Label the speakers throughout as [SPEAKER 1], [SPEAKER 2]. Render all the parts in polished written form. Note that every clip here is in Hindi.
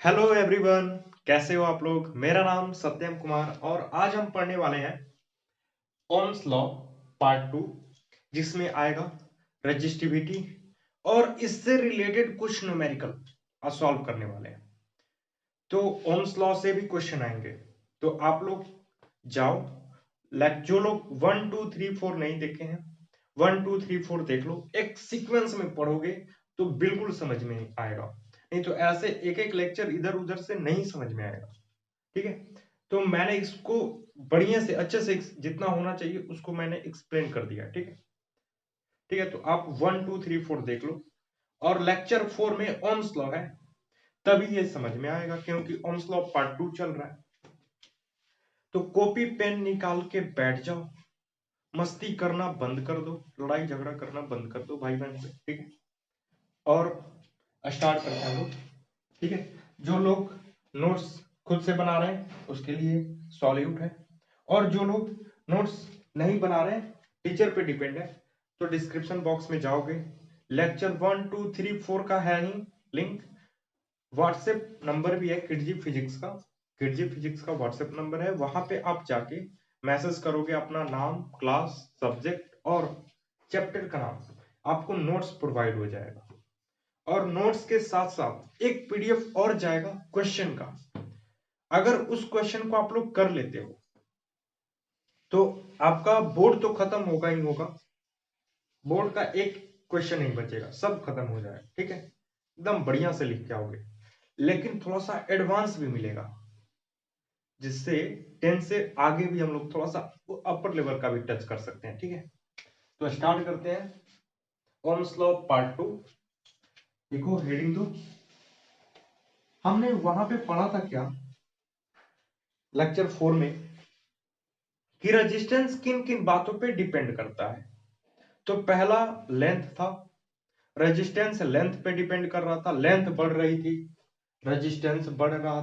[SPEAKER 1] हेलो एवरीवन, कैसे हो आप लोग। मेरा नाम सत्यम कुमार और आज हम पढ़ने वाले हैं ओम्स लॉ पार्ट 2, जिसमें आएगा रजिस्टिविटी और इससे रिलेटेड कुछ न्यूमेरिकल सॉल्व करने वाले हैं। तो ओम्स लॉ से भी क्वेश्चन आएंगे, तो आप लोग जाओ, जो लोग 1 2 3 4 नहीं देखे हैं 1 2 3 4 देख लो। एक सीक्वेंस में पढ़ोगे तो बिल्कुल समझ में आएगा, नहीं तो ऐसे एक एक लेक्चर इधर उधर से नहीं समझ में आएगा। ठीक है, तो मैंने इसको बढ़िया से अच्छे से जितना होना चाहिए उसको मैंने एक्सप्लेन कर दिया। ठीक है, ठीक है, तो आप 1 2 3 4 देख लो और लेक्चर 4 में ओम्स लॉ है, तभी ये समझ में आएगा क्योंकि ओम्स लॉ पार्ट 2 चल रहा है। तो कॉपी पेन निकाल के बैठ जाओ, मस्ती करना बंद कर दो, लड़ाई झगड़ा करना बंद कर दो भाई बहन से। ठीक है, और स्टार्ट करते हैं लोग। ठीक है, जो लोग नोट्स खुद से बना रहे हैं उसके लिए सॉल्यूट है, और जो लोग नोट्स नहीं बना रहे हैं टीचर पे डिपेंड है, तो डिस्क्रिप्शन बॉक्स में जाओगे, लेक्चर 1 2 3 4 का है ही लिंक। व्हाट्सएप नंबर भी है किडजी फिजिक्स का व्हाट्सएप नंबर है, वहां पे आप जाके मैसेज करोगे अपना नाम, क्लास, सब्जेक्ट और चैप्टर का नाम, आपको नोट्स प्रोवाइड हो जाएगा। और नोट्स के साथ साथ एक पीडीएफ और जाएगा क्वेश्चन का। अगर उस क्वेश्चन को आप लोग कर लेते हो तो आपका बोर्ड तो खत्म होगा ही होगा, बोर्ड का एक क्वेश्चन नहीं बचेगा, सब खत्म हो जाएगा। ठीक है, एकदम बढ़िया से लिख के आओगे, लेकिन थोड़ा सा एडवांस भी मिलेगा, जिससे 10 से आगे भी हम लोग थोड़ा सा अपर लेवल का भी टच कर सकते हैं। ठीक है, तो स्टार्ट करते हैं ओम्स लॉ पार्ट 2। देखो हेडिंग दो, हमने वहां पे पढ़ा था क्या लेक्चर 4 में कि रेजिस्टेंस किन किन बातों पे डिपेंड करता है। तो पहला लेंथ था, रेजिस्टेंस लेंथ पे डिपेंड कर रहा था, लेंथ बढ़ रही थी, रेजिस्टेंस बढ़ रहा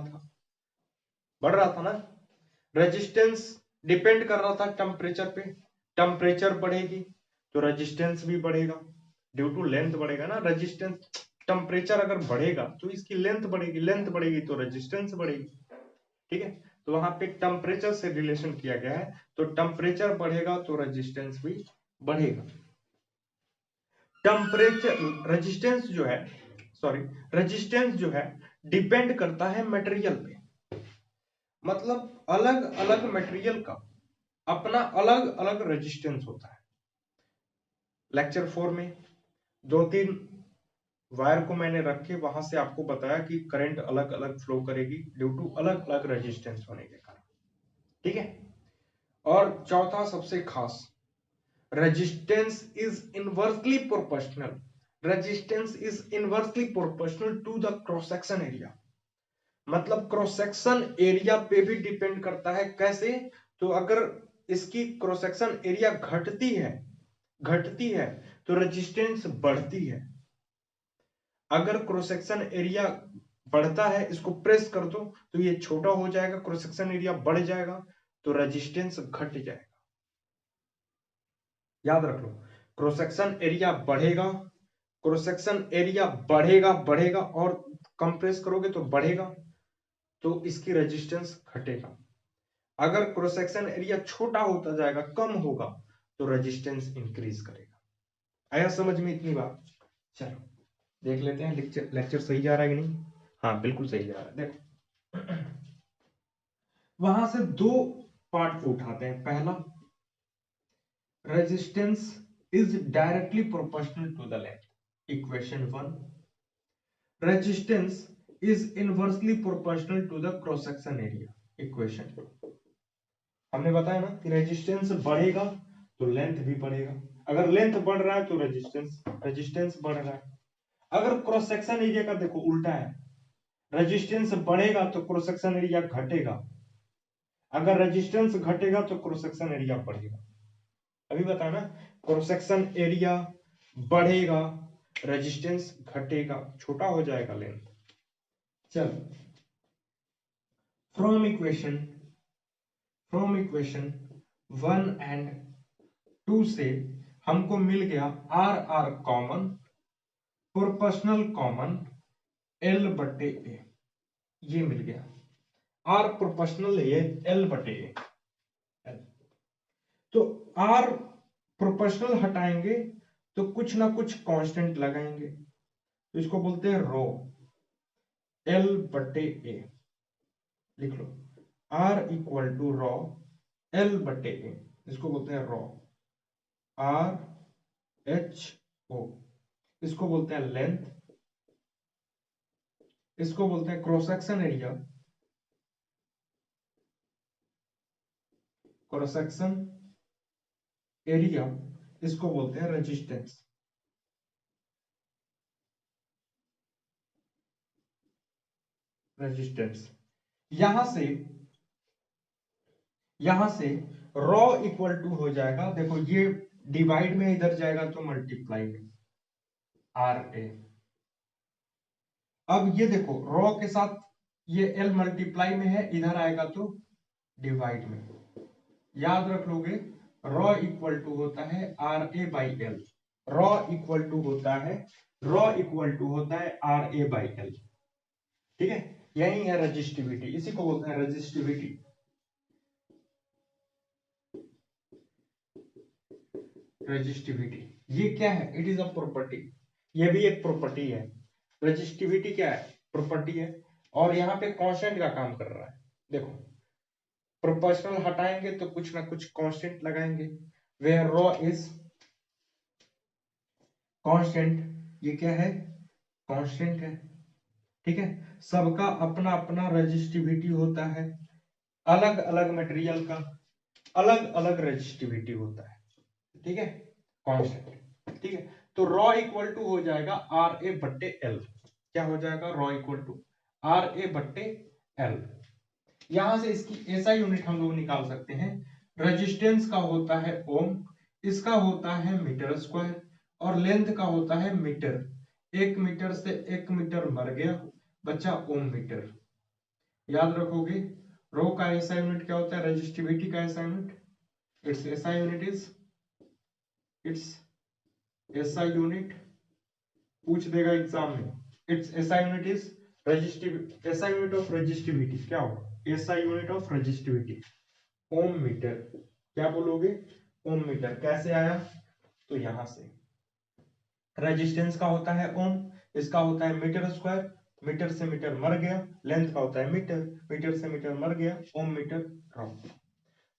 [SPEAKER 1] था ना। रेजिस्टेंस डिपेंड कर रहा था टेम्परेचर पे, टेम्परेचर बढ़ेगी तो रेजिस्टेंस भी बढ़ेगा, ड्यू टू लेंथ बढ़ेगा ना। रेजिस्टेंस टेम्परेचर अगर बढ़ेगा तो इसकी लेंथ बढ़ेगी, लेंथ बढ़ेगी तो रेजिस्टेंस बढ़ेगी। ठीक है, तो वहां पे टेम्परेचर से रिलेशन किया गया है, तो टेम्परेचर बढ़ेगा तो रेजिस्टेंस भी बढ़ेगा। टेम्परेचर रेजिस्टेंस जो है डिपेंड करता है मटेरियल पे, मतलब अलग अलग मटेरियल का अपना अलग अलग रेजिस्टेंस होता है। लेक्चर 4 में 2-3 वायर को मैंने रखे, वहां से आपको बताया कि करंट अलग अलग फ्लो करेगी ड्यू टू अलग अलग रेजिस्टेंस होने के कारण। ठीक है, और चौथा सबसे खास, resistance is inversely proportional to the cross section area। मतलब क्रॉस सेक्शन एरिया पे भी डिपेंड करता है। कैसे? तो अगर इसकी क्रॉस सेक्शन एरिया घटती है तो रेजिस्टेंस बढ़ती है, अगर क्रॉस सेक्शन एरिया बढ़ता है, इसको प्रेस कर दो तो ये छोटा हो जाएगा, क्रॉस सेक्शन एरिया बढ़ जाएगा तो रेजिस्टेंस घट जाएगा। याद रख लो, क्रॉस सेक्शन एरिया बढ़ेगा, क्रॉस सेक्शन एरिया बढ़ेगा और कंप्रेस करोगे तो बढ़ेगा, तो इसकी रेजिस्टेंस घटेगा। अगर क्रॉस सेक्शन एरिया छोटा होता जाएगा, कम होगा, तो रेजिस्टेंस इंक्रीज करेगा। आया समझ में इतनी बात? चलो देख लेते हैं लेक्चर सही जा रहा है कि नहीं। हाँ बिल्कुल सही जा रहा है। देखो वहां से दो पार्ट को उठाते हैं। पहला, resistance is directly proportional to the length. Equation 1, resistance is inversely proportional to the cross section area. Equation 2, हमने बताया ना कि रेजिस्टेंस बढ़ेगा तो लेंथ भी बढ़ेगा, अगर लेंथ बढ़ रहा है तो रेजिस्टेंस बढ़ रहा है। अगर क्रॉस सेक्शन एरिया का देखो उल्टा है, रेजिस्टेंस बढ़ेगा तो क्रॉस सेक्शन एरिया घटेगा, अगर रेजिस्टेंस घटेगा तो क्रॉस सेक्शन एरिया बढ़ेगा। अभी बताया ना, क्रॉस सेक्शन एरिया बढ़ेगा, रेजिस्टेंस घटेगा, छोटा हो जाएगा लेंथ। चल फ्रॉम इक्वेशन 1 एंड 2 से हमको मिल गया are common, proportional common L/A। ये मिल गया। आर प्रोपोर्शनल है ये एल बटे ए। तो आर प्रोपोर्शनल हटाएंगे तो कुछ ना कुछ कांस्टेंट लगाएंगे, तो इसको बोलते हैं रो, एल बटे ए। लिख लो, R equal to rho L बटे ए, इसको बोलते हैं रो, आर एच ओ। इसको बोलते हैं लेंथ, इसको बोलते हैं cross section area, cross section area, इसको बोलते हैं रेजिस्टेंस। रेजिस्टेंस यहां से रॉ इक्वल टू हो जाएगा, देखो ये डिवाइड में इधर जाएगा तो मल्टीप्लाई में आर ए। अब ये देखो रॉ के साथ ये एल मल्टीप्लाई में है, इधर आएगा तो डिवाइड में। याद रख लोगे रॉ इक्वल टू होता है R A by L, rho equal to होता है आर ए बाई एल। ठीक है, यही है रेजिस्टिविटी, इसी को बोलते हैं रेजिस्टिविटी। रेजिस्टिविटी ये क्या है? इट इज अ प्रॉपर्टी, ये भी एक प्रॉपर्टी है। रेजिस्टिविटी क्या है? प्रॉपर्टी है, और यहाँ पे कांस्टेंट का काम कर रहा है। देखो प्रोपोर्शनल हटाएंगे तो कुछ ना कुछ कांस्टेंट लगाएंगे, वेयर रॉ इज कांस्टेंट। ये क्या है? कांस्टेंट है। ठीक है, सबका अपना अपना रेजिस्टिविटी होता है, अलग अलग मटेरियल का अलग अलग रेजिस्टिविटी होता है। ठीक है, कांस्टेंट। ठीक है, तो रॉ इक्वल टू हो जाएगा आर ए बट्टे एल। क्या हो जाएगा? Raw equal to R A बट्टे एल। यहां से इसकी ऐसा यूनिट हम लोग निकाल सकते हैं। रेजिस्टेंस का होता है ओम, इसका होता है मीटर स्क्वायर, और लेंथ का होता है मीटर। 1 मीटर से 1 मीटर मर गया, बचा ओम मीटर। याद रखोगे रो का ऐसा यूनिट क्या होता है, रेजिस्टिविटी का SI unit, it's SI unit is, it's SI unit पूछ देगा एग्जाम में। It's SI unit is resistive, SI unit of resistivity क्या होगा? SI unit of resistivity ohm metre. क्या बोलोगे? Ohm metre. कैसे आया? तो यहां से रेजिस्टेंस का होता है ओम, इसका होता है मीटर स्क्वायर, मीटर से मीटर मर गया, लेंथ का होता है मीटर, मीटर से मीटर मर गया, ओम मीटर राउंड।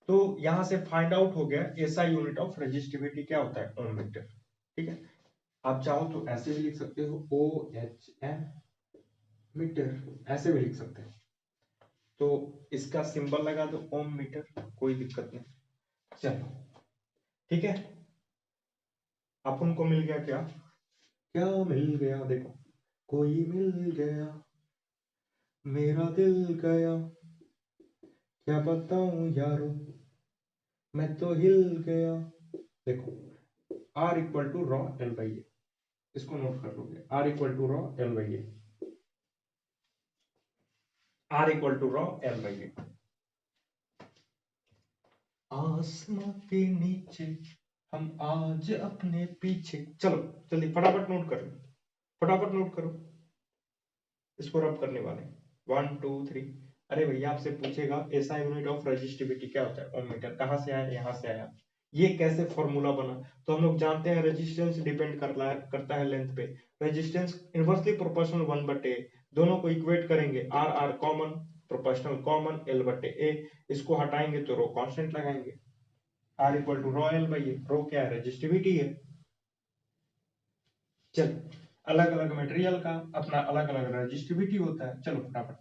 [SPEAKER 1] तो यहां से फाइंड आउट हो गया ऐसा यूनिट ऑफ रेजिस्टिविटी क्या होता है, ओम मीटर। ठीक है, आप चाहो तो ऐसे भी लिख सकते हो, ओ एच एम मीटर, ऐसे भी लिख सकते हो। तो इसका सिंबल लगा दो ओम मीटर, कोई दिक्कत नहीं। चलो ठीक है, अपन को मिल गया क्या? क्या मिल गया? देखो, कोई मिल गया मेरा दिल गया, क्या बताऊं यारो मैं तो हिल गया। देखो R equal to rho L by A, इसको नोट कर लोगे, R equal to rho L by A, R equal to rho L by A. आसमां के नीचे हम आज अपने पीछे। चलो जल्दी फटाफट नोट करो, फटाफट नोट करो, इसको रब करने वाले 1 2 3। अरे भैया आपसे पूछेगा ऐसा यूनिट ऑफ रेजिस्टिविटी क्या होता है, ओम मीटर। कहां से आया? यहां से आया। ये कैसे फॉर्मूला बना? तो हम लोग जानते हैं रेजिस्टेंस डिपेंड करता है लेंथ पे। रेजिस्टेंस इनवर्सली प्रोपोर्शनल 1/a, दोनों को इक्वेट करेंगे, R R common, proportional common, L बटे ए। इसको हटाएंगे तो रो कांस्टेंट लगाएंगे, R equal to rho L by A. Rho क्या है? रेजिस्टिविटी है। चलो अलग अलग मटेरियल का अपना अलग अलग रेजिस्टिविटी होता है। चलो फटाफट,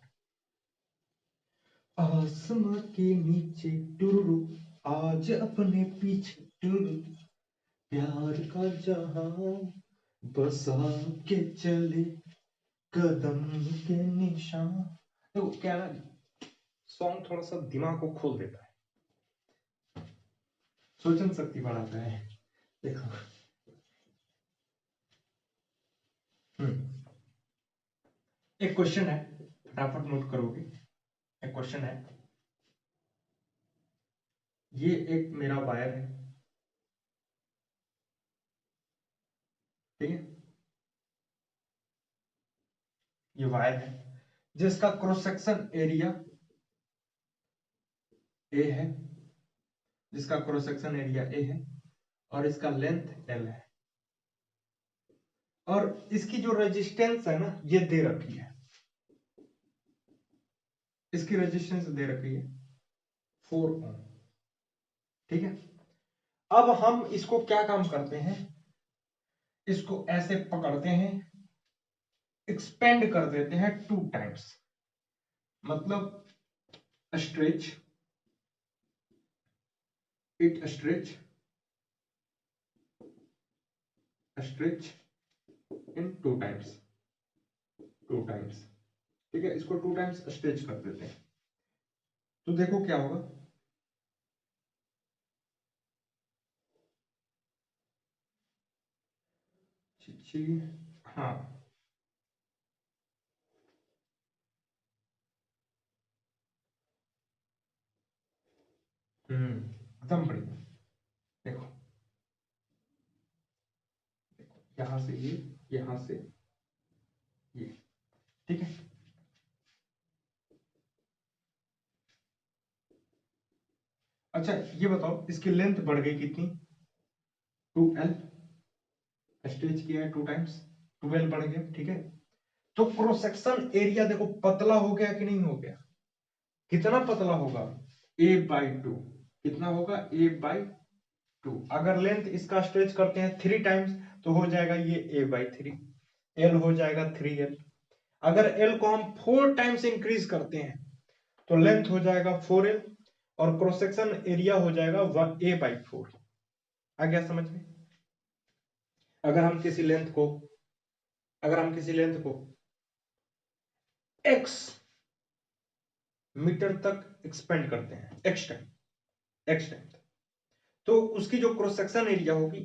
[SPEAKER 1] आसमां के नीचे टुरु, आज अपने पीछे टुरु, प्यार का जहां बसा के चले कदम के निशान। देखो क्या ना, सॉन्ग थोड़ा सा दिमाग को खोल देता है, सोचन शक्ति बढ़ाता है। देखो एक क्वेश्चन है, फटाफट नोट करोगे। एक क्वेश्चन है, ये एक मेरा वायर है, ठीक है, ये वायर है, जिसका क्रॉस सेक्शन एरिया ए है, जिसका क्रॉस सेक्शन एरिया ए है और इसका लेंथ एल है, और इसकी जो रेजिस्टेंस है ना ये दे रखी है, इसकी रेजिस्टेंस दे रखी है 4 ओम। ठीक है, अब हम इसको क्या काम करते हैं, इसको ऐसे पकड़ते हैं, एक्सपेंड कर देते हैं 2 टाइम्स, मतलब stretch it stretch in 2 times, 2 times. ठीक है, इसको 2 टाइम्स स्ट्रेच कर देते हैं, तो देखो क्या होगा, हाँ एकदम बढ़िया। देखो यहां से ये, यहां से ये, ठीक है। अच्छा ये बताओ इसकी लेंथ बढ़ गई कितनी, 2l, स्ट्रेच किया है 2 टाइम्स, 12 बढ़ गया। ठीक है, तो क्रॉस सेक्शन एरिया देखो पतला हो गया कि नहीं हो गया, कितना पतला होगा, a/2, कितना होगा a/2। अगर लेंथ इसका स्ट्रेच करते हैं 3 टाइम्स तो हो जाएगा ये a/3, l हो जाएगा 3l। अगर l को हम 4 टाइम्स इंक्रीज करते हैं तो लेंथ हो जाएगा 4l और क्रॉस सेक्शन एरिया हो जाएगा a/4। आ गया समझ में। अगर हम किसी लेंथ को, अगर हम किसी लेंथ को x मीटर तक एक्सपेंड करते हैं, x टाइम, तो उसकी जो क्रॉस सेक्शन एरिया होगी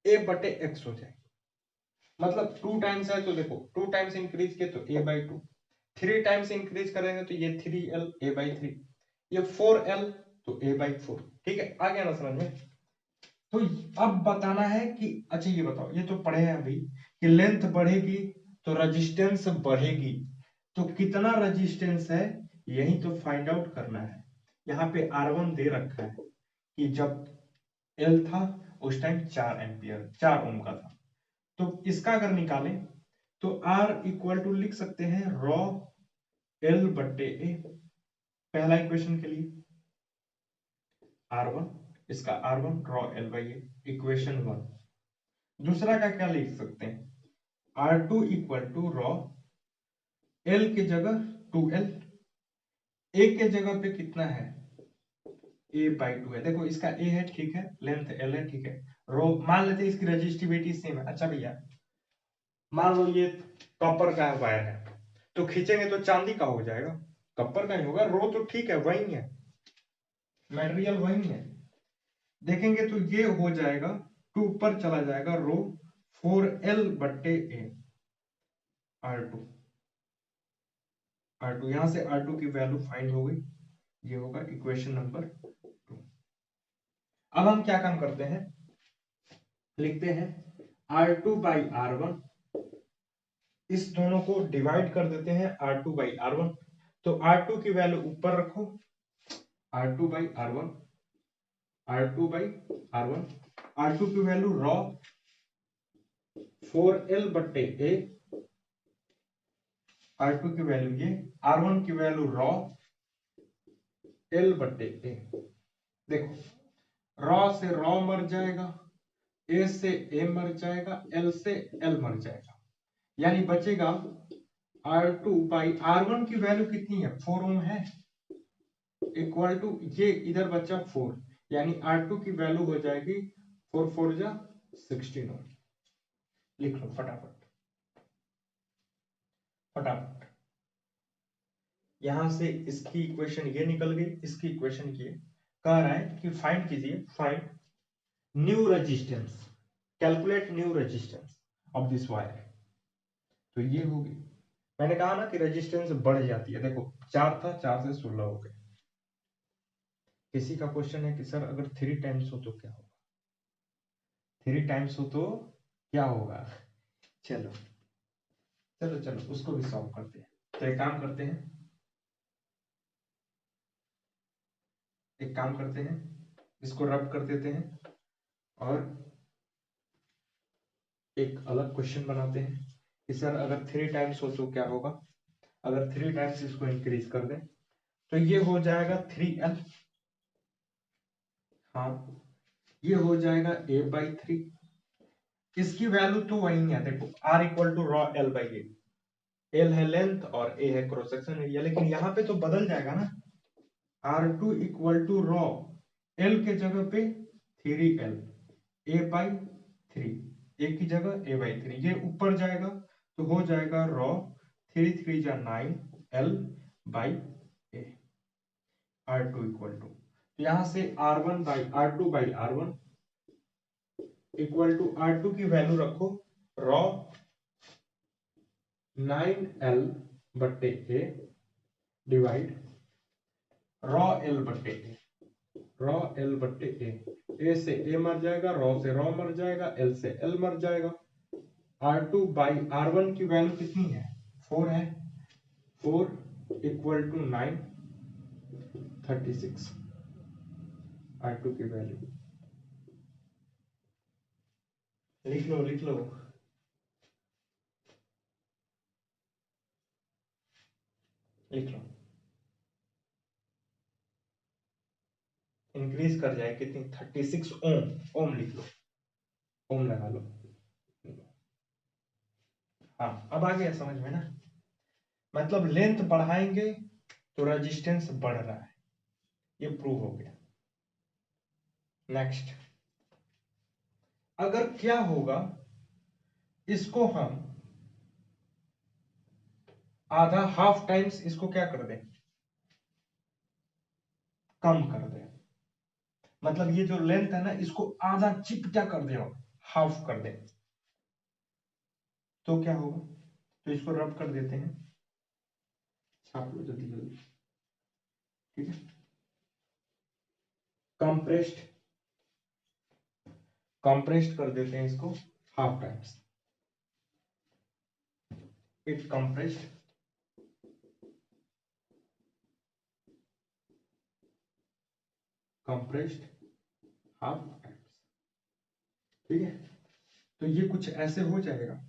[SPEAKER 1] a/x हो जाएगी। मतलब 2 टाइम्स है तो देखो 2 टाइम्स इंक्रीज किए तो a/2, 3 टाइम्स इंक्रीज करेंगे तो ये 3l a/3, ये 4l तो a/4। ठीक है, आ गया ना समझ में। तो अब बताना है कि अच्छा ये बताओ, ये तो पढ़े हैं अभी कि लेंथ बढ़ेगी तो रेजिस्टेंस बढ़ेगी, तो कितना रेजिस्टेंस है यही तो फाइंड आउट करना है। यहाँ पे R1 दे रखा है कि जब L था उस टाइम 4 एम्पियर 4 ओम का था, तो इसका अगर निकालें तो R इक्वल टू लिख सकते हैं रॉ L/A, पहला इक्वेशन के लिए R1, इसका R1 रॉ L/A, इक्वेशन 1। दूसरा का क्या लिख सकते हैं, R2 equal to raw L की जगह 2L, A के जगह पे कितना है a/2 है, देखो इसका a है ठीक है, लेंथ l है ठीक है, रो मान लेते हैं इसकी रेजिस्टिविटी सेम है। अच्छा भैया मान लो ये कॉपर का वायर है तो खींचेंगे तो चांदी का हो जाएगा, कॉपर का ही होगा, रो तो ठीक है वही है, मटेरियल वही है। देखेंगे तो ये हो जाएगा 2 ऊपर चला जाएगा रो 4l/a R2, यहां से R2 की वैल्यू फाइंड हो गई, ये होगा इक्वेशन नंबर 2। अब हम क्या काम करते हैं, लिखते हैं R2/R1, इस दोनों को डिवाइड कर देते हैं R2/R1, तो R2 की वैल्यू ऊपर रखो, R2/R1, R2/R1, R2 की वैल्यू रॉ 4l/a, R2 की वैल्यू ये, R1 की वैल्यू रॉ l/a। देखो रॉ से रॉ मर जाएगा, a से a मर जाएगा, l से l मर जाएगा, यानी बचेगा R2/R1 की वैल्यू कितनी है 4 ओम है, इक्वल टू ये इधर बचा 4, यानी R2 की वैल्यू हो जाएगी 4 4 जा 16 ओम। लिख लो फटाफट फटाफट, यहां से इसकी इक्वेशन ये निकल गई, इसकी इक्वेशन ये कह रहा है कि फाइंड कीजिए, find new resistance, calculate new resistance of this wire. तो ये होगी, मैंने कहा ना कि रेजिस्टेंस बढ़ जाती है, देखो 4 था 4 से 16 हो गए। किसी का क्वेश्चन है कि सर अगर 3 टाइम्स हो तो क्या होगा, 3 टाइम्स हो तो क्या होगा, चलो चलो चलो उसको भी सॉल्व करते हैं। तो एक काम करते हैं, इसको रब कर देते हैं और एक अलग क्वेश्चन बनाते हैं कि सर अगर 3 टाइम्स हो तो क्या होगा। अगर 3 टाइम्स इसको इंक्रीज कर दें तो ये हो जाएगा 3l। हाँ, ये हो जाएगा a/3। इसकी वैल्यू तो वही है, देखो r equal to rho l/a। l है लेंथ और a है क्रॉस सेक्शन एरिया, लेकिन यहाँ पे तो बदल जाएगा ना। r2 equal to raw l के जगह पे 3l a/3, a की जगह a/3, ये ऊपर जाएगा तो हो जाएगा रॉ 3 3 जा 9 l/a। r2 इक्वल टू, तो यहां से r1/r2/r1 इक्वल टू r2 की वैल्यू रखो raw 9l/a divide raw l/a। Raw l/a, a से a मर जाएगा, रॉ से रॉ मर जाएगा, l से l मर जाएगा। r2/r1 की वैल्यू कितनी है, 4 है। 4 इक्वल टू 9, 36 r2 की वैल्यू। लिख लो लिख लो। लिख लो, इंक्रीज कर जाए कितनी, 36 ओम। ओम लिख लो, ओम लगा लो। हाँ, अब आ गया समझ में ना। मतलब लेंथ बढ़ाएंगे तो रेजिस्टेंस बढ़ रहा है, ये प्रूव हो गया। नेक्स्ट, अगर क्या होगा, इसको हम आधा हाफ टाइम्स इसको क्या कर दें, कम कर दें। मतलब ये जो लेंथ है ना, इसको आधा चिपटा कर दे, हाफ कर दे, तो क्या होगा। तो इसको रब कर देते हैं, छाप लो जल्दी जल्दी, ठीक है। कंप्रेस्ड कर देते हैं इसको half times. It compressed half times, ठीक है। तो ये कुछ ऐसे हो जाएगा।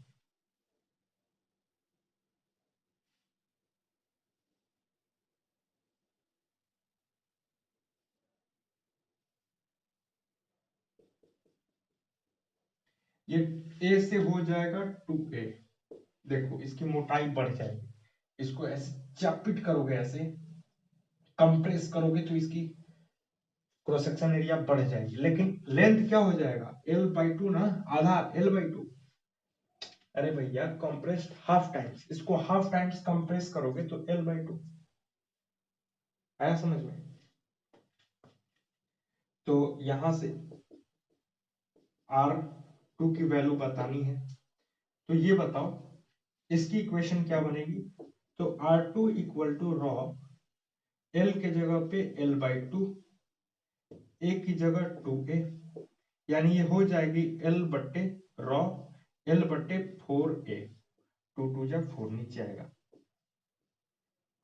[SPEAKER 1] ये a से हो जाएगा 2a। देखो इसकी मोटाई बढ़ जाएगी, इसको ऐसे चैपिट करोगे, ऐसे कंप्रेस करोगे तो इसकी क्रॉस सेक्शन एरिया बढ़ जाएगी, लेकिन लेंथ क्या हो जाएगा, l/2 ना, आधा l/2। अरे भैया कंप्रेस्ड हाफ टाइम्स, इसको हाफ टाइम्स कंप्रेस करोगे तो l/2 आया समझ में। तो यहां से r2 की वैल्यू बतानी है, तो ये बताओ इसकी इक्वेशन क्या बनेगी। तो r2 equal to raw l के जगह पे l/2, a की जगह 2a, यानी ये हो जाएगी l/, रॉ l/4a। 2 2 जा 4 नीचे आएगा,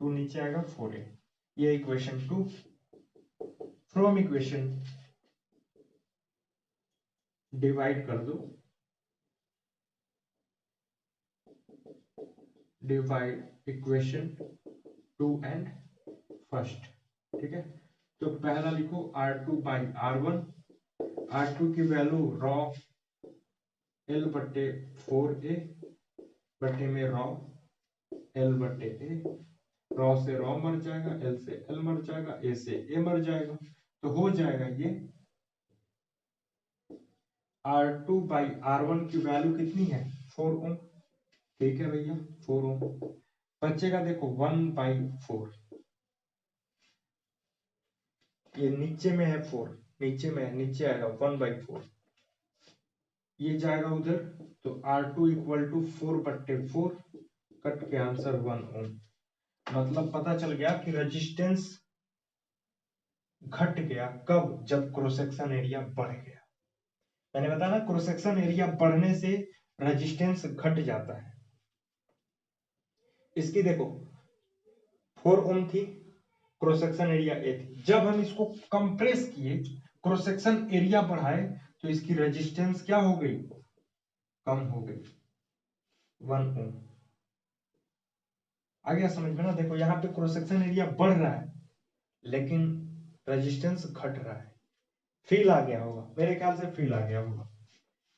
[SPEAKER 1] 2 नीचे आएगा 4a। ये इक्वेशन 2। फ्रॉम इक्वेशन डिवाइड कर दो, डिवाइड इक्वेशन 2 एंड फर्स्ट, ठीक है। तो पहला लिखो r2/r1, r2 की वैल्यू रॉ l/4a बटे में रॉ l/a, रॉ से रॉ मर जाएगा, l से l मर जाएगा, a से a मर जाएगा, तो हो जाएगा ये r2/r1 की वैल्यू कितनी है, 4 ओम, ठीक है भैया 4 ओम। बचेगा देखो 1/4, ये नीचे में है 4, नीचे में है, नीचे आएगा 1/4, ये जाएगा उधर, तो r2 इक्वल टू 4/4, कट के आंसर 1 ओम। मतलब पता चल गया कि रेजिस्टेंस घट गया कब, जब क्रॉस सेक्शन एरिया बढ़ गया। मैंने बताया ना, क्रॉस सेक्शन एरिया बढ़ने से रेजिस्टेंस घट जाता है। इसकी देखो 4 ओम थी, क्रॉस सेक्शन एरिया ए थी। जब हम इसको कंप्रेस किए, क्रॉस सेक्शन एरिया बढ़ाए, तो इसकी रेजिस्टेंस क्या हो गई, कम हो गई, 1 ओम। आ गया समझ में ना? देखो यहाँ पे क्रॉस सेक्शन एरिया बढ़ रहा है लेकिन रेजिस्टेंस घट रहा है। फील आ गया होगा, मेरे ख्याल से फील आ गया होगा,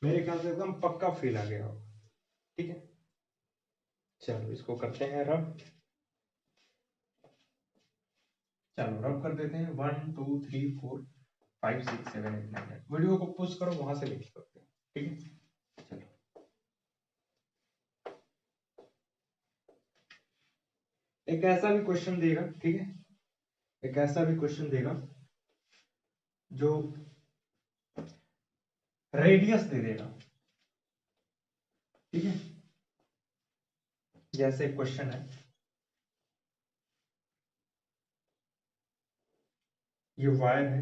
[SPEAKER 1] मेरे ख्याल से एकदम पक्का फील आ गया होगा। ठीक है, चलो इसको करते हैं रब। चलो रब कर देते हैं। 1 2 3 4 5 6 7 8 9। वीडियो को पुश करो, वहां से लिख सकते हैं। ठीक है, चलो एक ऐसा भी क्वेश्चन देगा, ठीक है, एक ऐसा भी क्वेश्चन देगा जो रेडियस दे देगा। ठीक है, जैसे क्वेश्चन है, ये वायर है,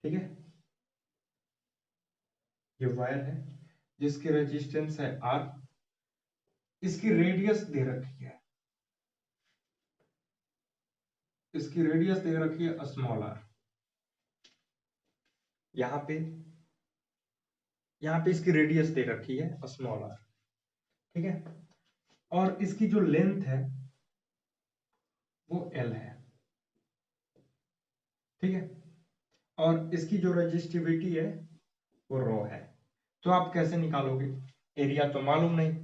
[SPEAKER 1] ठीक है, ये वायर है जिसकी रेजिस्टेंस है आर, इसकी रेडियस दे रखी है, इसकी रेडियस दे रखी है स्मॉल आर। यहाँ पे इसकी रेडियस दे रखी है स्मॉल आर। ठीक है, और इसकी जो लेंथ है वो एल है। ठीक है, और इसकी जो रजिस्टिविटी है वो रो है। तो आप कैसे निकालोगे? एरिया तो मालूम नहीं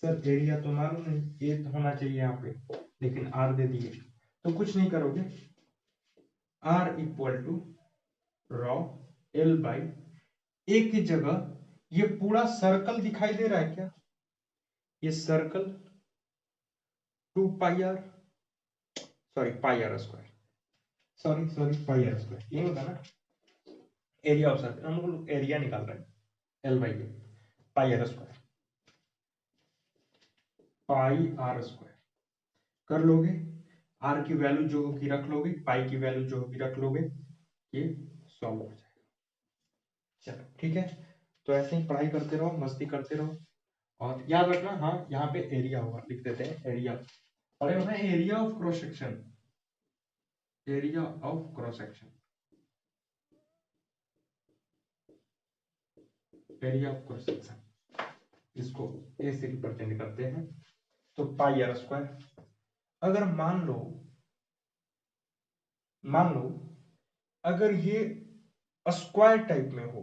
[SPEAKER 1] सर, एरिया तो मालूम नहीं, ए होना चाहिए यहाँ पे, लेकिन आर दे दिए। तो कुछ नहीं करोगे, R equal to rho L by A की जगह ये पूरा सर्कल दिखाई दे रहा है क्या, ये circle 2 pi R, sorry pi R square, sorry pi R square, ये होता ना एरिया ऑफ सर्कल। हम लोग एरिया निकाल रहे हैं, L by A pi R square, pi R square कर लोगे, आर की वैल्यू जो होगी रख लोगे, पाई की वैल्यू जो होगी रख लोगे, ये सॉल्व हो जाएगा। चलो ठीक है, तो ऐसे ही पढ़ाई करते रहो, मस्ती करते रहो, और याद रखना, हाँ यहाँ पे एरिया होगा, लिख देते हैं एरिया, पढ़े हो ना, area of cross section, area of cross section, area of cross section, इसको ए से रिप्रेजेंट करते हैं। तो पाई आर स्क्वायर, अगर मान लो अगर ये स्क्वायर टाइप में हो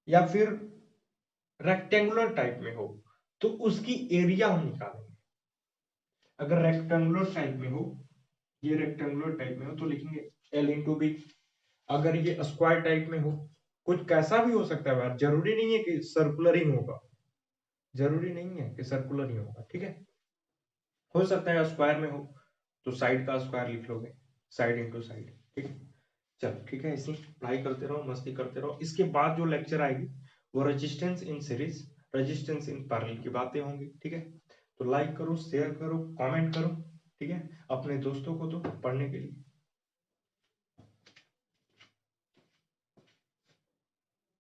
[SPEAKER 1] या फिर रेक्टेंगुलर टाइप में हो, तो उसकी एरिया हम निकालेंगे। अगर रेक्टेंगुलर टाइप में हो, ये रेक्टेंगुलर टाइप में हो तो लिखेंगे एल इंटू बी। अगर ये स्क्वायर टाइप में हो, कुछ कैसा भी हो सकता है यार, जरूरी नहीं है कि सर्कुलर ही होगा, जरूरी नहीं है कि सर्कुलर ही होगा। ठीक है, हो सकता है स्क्वायर में हो तो साइड का स्क्वायर लिख लोगे, साइड इंटू साइड। ठीक है, चलो ठीक है, ऐसे पढ़ाई करते रहो, मस्ती करते रहो। इसके बाद जो लेक्चर आएगी वो resistance in series, resistance in parallel की बातें होंगी। ठीक है, तो लाइक करो, शेयर करो, कमेंट करो। ठीक है, अपने दोस्तों को दो पढ़ने के लिए।